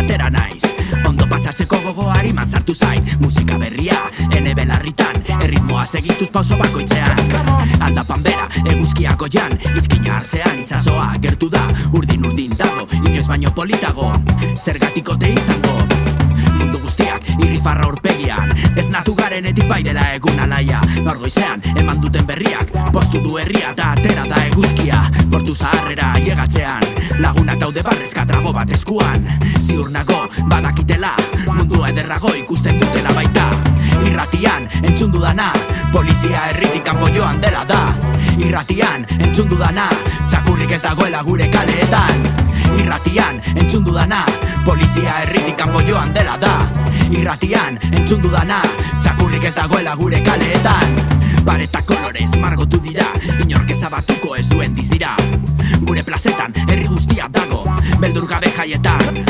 atera naiz. Ondo pasatzeko gogoari man sartu zait. Musika berria, ene belarritan, erritmoa segituz pauso bakoitzean. Aldapan bera, eguzkia goian, izkina hartzean itsasoa gertu da. Urdin dago, inoiz baino politago. Zergatiko te izango mundu guztiak irrifarra urpegian. Ez natu garenetik bai dela egun alaia. Gaur goizean eman duten berriak postu du herria eta atera da eguzkia. Portu zaharrera llegatzean lagunak daude barrezka trago bat eskuan. Ziur nago badakitela mundua ederrago ikusten dutela baita. Irratian entzun dudana polizia herritik kanpo joan dela da. Irratian entzun dudana txakurrik ez dagoela gure kaleetan. Irratian entzun dudana polizia herritik kanpo joan dela da. Irratian entzun dudana txakurrik ez dagoela gure kaleetan. Paretak kolorez margotu dira, inork ezabatuko ez duen dizira. Gure plazetan herri guztia dago, beldur gabe jaietan.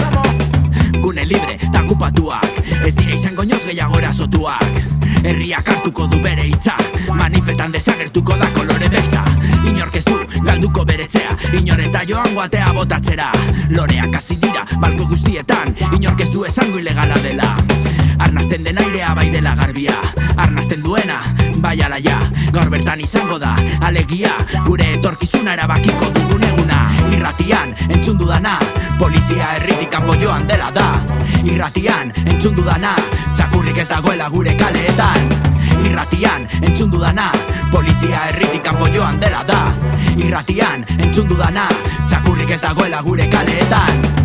Gune libre eta okupatuak, ez dira izango inoz gehiago erasotuak. Herriak hartuko du bere hitza, manifetan desagertuko da kolore beltza. Inork ez du galduko bere etxea, inor ez da joango atea botatzera. Loreak hasi dira balko guztietan, inork ez du esango ilegala dela. Arnazten den airea bai dela garbia, arnazten duena bai alaia. Gaur bertan izango da alegia, gure etorkizuna erabakiko dugun eguna. Irratian entzun dudana polizia herritik kanpo joan dela da. Irratian entzun dudana txakurrik ez dagoela gure kaleetan. Irratian entzun dudana polizia herritik kanpo joan dela da. Irratian entzun dudana txakurrik ez dagoela gure kaleetan.